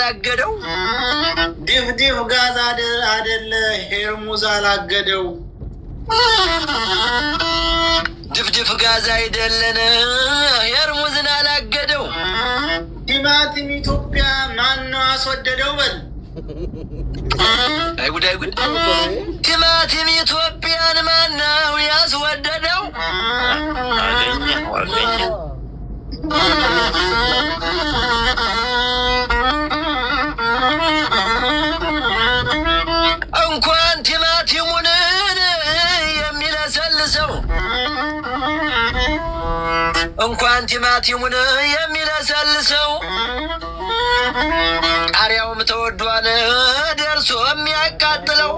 አላገደው ድፍድፍ ጋዝ አደለ ሄርሙዝ አላገደው ድፍድፍ ጋዝ አይደለን ሄርሙዝን አላገደው ቲማቲም ኢትዮጵያ ማነው አስወደደው በል አይጉድ ቲማቲም ኢትዮጵያን ማነው ያስወደደው አገኘ እንኳን ቲማቲሙን የሚለሰልሰው እንኳን ቲማቲሙን የሚለሰልሰው ቃሪያውም ተወዷል ደርሶ የሚያቃጥለው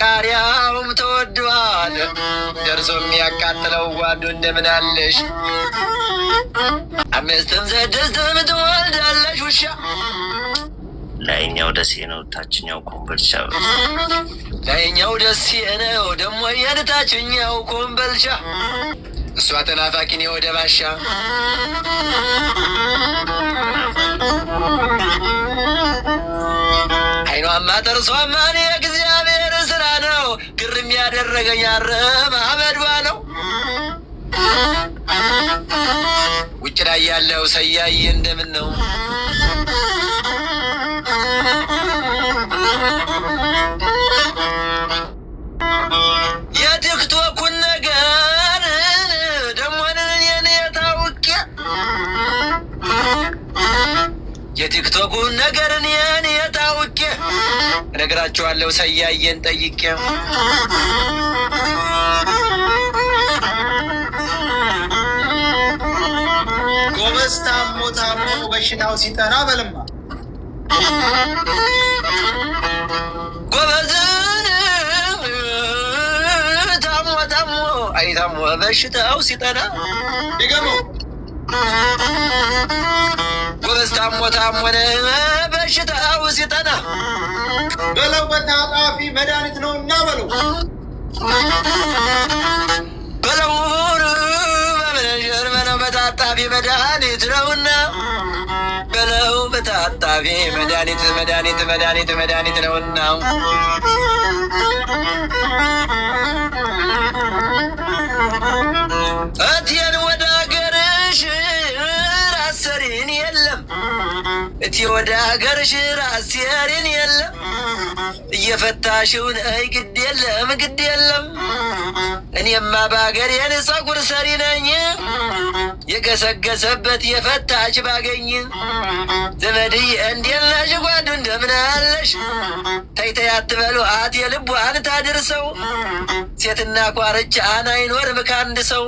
ቃሪያውም ተወዷል ደርሶ የሚያቃጥለው ጓዱ እንደምን አለሽ አምስትም ስድስትም ትወልዳለሽ ውሻ ላይኛው ደሴ ነው ታችኛው ኮምቦልቻ ላይኛው ደሴ ነው ደሞ የታችኛው ኮምቦልቻ እሷ ተናፋቂ ነው ወደ ባሻ አይኗማ ጥርሷማ የእግዚአብሔር ስራ ነው ግርም ያደረገኝ አረማመዷ ነው ውጭ ላይ ያለው ሰያይ እንደምን ነው የቲክቶኩን ነገር ደሞን እኔ ታውቄ የቲክቶኩን ነገር እኔ ታውቄ እነግራቸዋለሁ ሰያየን ጠይቄ ጎበዝ ታሞ በሽታው ሲጠና በልማ ጎበዝን ታሞ አይታሞ በሽታው ሲጠና ይገሙ ጎበዝ ታሞ በሽታው ሲጠና በለው በታጣፊ መድኃኒት ነውና በለው በመነሸር በለው በታጣፊ መድኃኒት ነውና በለው በታጣፊ መድኃኒት ነውና እቴን ወደ አገርሽ ራሰሪን የለም እቴ ወደ አገርሽ ራሰሪን የለም እየፈታሽውን አይ ግድ የለም እኔማ በአገሬን ጸጉር ሰሪ ነኝ የገሰገሰበት የፈታች ባገኝ ዘመድዬ እንዴት ነሽ ጓዱ እንደምን አለሽ ተይተይ አትበሉአት የልቧን ታድርሰው ሴትና ኳርቻን አይኖርም ከአንድ ሰው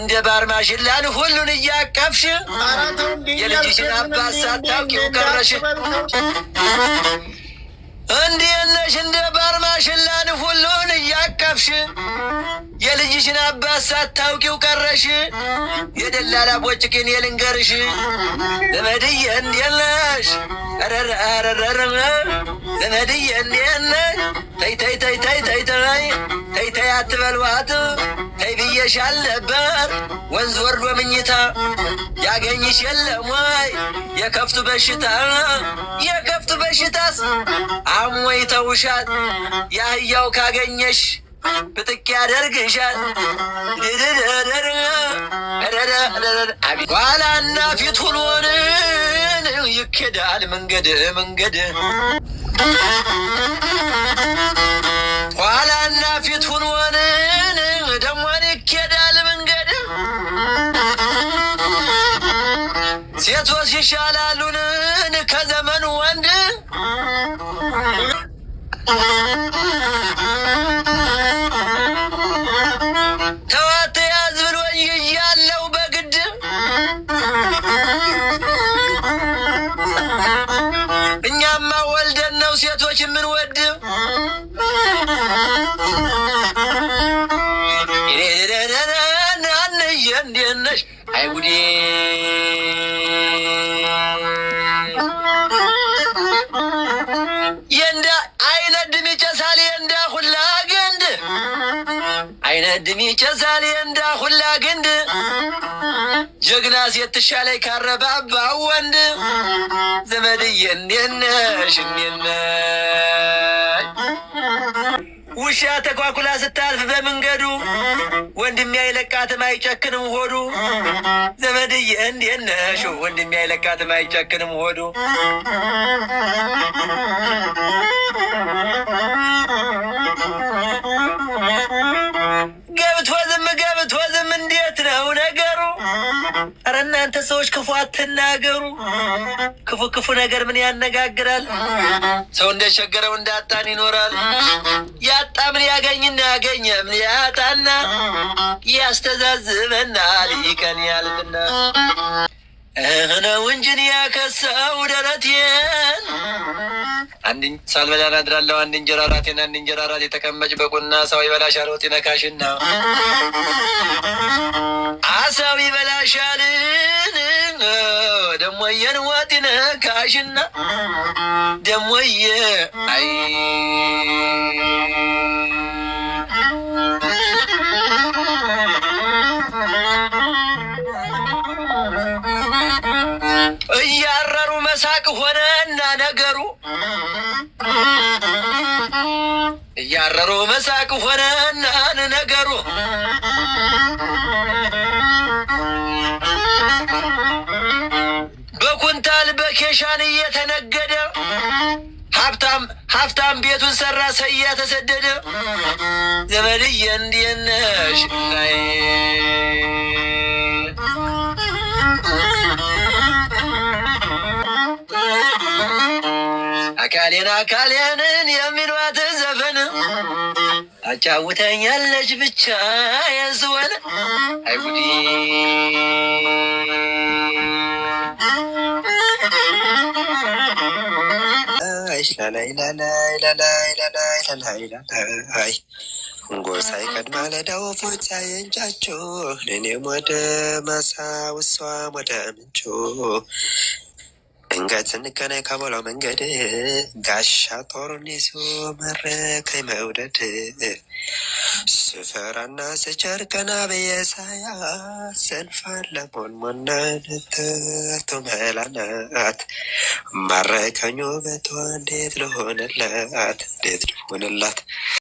እንደ ባር ማሽላን ሁሉን እያቀፍሽ የልጅሽን አባት ሳታውቂው ቀረሽ እንዴት ነሽ እንደ ባር ማሽላን ሁሉን እያቀፍሽ የልጅሽን አባት ሳታውቂው ቀረሽ የደላላ ቦጭቅን የልንገርሽ ዘመድዬ እንዴት ነሽ ዘመድዬ እንዴት ነሽ ተይ አትበሏት ተይ ብዬሻል ነበር ወንዝ ወርዶ ምኝታ ያገኝሽ የለም ወይ የከፍቱ በሽታስ አሞይ ተውሻል ያህያው ካገኘሽ ብጥቅ ያደርግሻል ኋላና ፊት ሁሉንን ይኬዳል መንገድ ኋላና ፊት ሁሉንን ደሞን ይኬዳል መንገድ ሴቶች ይሻላሉን ከዘመኑ ወንድ ተዋት ያዝ ብሎኝ እያለው በግድ እኛማ ወልደን ነው ሴቶች የምንወድ እንዴት ነሽ አይጉዴ አይነድም ይጨሳል እንዳ ሁላ ግንድ ጀግና ሴት ትሻለኝ ካረባባ ወንድ ዘመድዬ እንዴት ነሽ እንዴት ነሽ? ውሻ ተኳኩላ ስታልፍ በመንገዱ ወንድሜ አይለቃትም አይጨክንም ሆዱ ዘመድዬ እንዴት ነሽ? ወንድሜ አይለቃትም አይጨክንም ሆዱ ገብቶ ዝም እንዴት ነው ነገሩ? ኧረ እናንተ ሰዎች ክፉ አትናገሩ። ክፉ ነገር ምን ያነጋግራል? ሰው እንደቸገረው እንዳጣን ይኖራል። ያጣ ምን ያገኝና ያገኘ ምን ያጣና ያስተዛዝበናል ይቀን ያልፍና ነው እንጂን ያከሳው ደረቴን አንድ ሳልበላ አድራለሁ። አንድ እንጀራ ራቴን አንድ እንጀራ ራቴ ተቀመጭ በቁና ሰው ይበላሻል ወጥ ነካሽና አሳው ይበላሻል ደሞየን ወጥ ነካሽና ደሞየ አይ እያረሩ መሳቅ ሆነና ነገሩ እያረሩ መሳቅ ሆነና ነገሩ በኩንታል በኬሻን እየተነገደ ሀብታም ቤቱን ሰራ ሰያ ተሰደደ ዘመድዬ እንዴት ነሽ? አካሌንን የሚሏት ዘፈን አጫውተኛለች ብቻ የዝወን አይጉዲ ላላይ ጎሳይ ቀድማ ለዳው ፎጫ የንጫቾ እኔም ወደ ማሳ ውሷም ወደ ምንጮ እንገት ስንገናኝ ከቦላው መንገድ ጋሻ ጦሩን ይዞ መረከኝ መውደድ ስፈራና ስቸር ቀና በየሳያ ሰንፋን ለሞንሞናን ተቶ መላናት ማረከኝ ውበቷ እንዴት ልሆንላት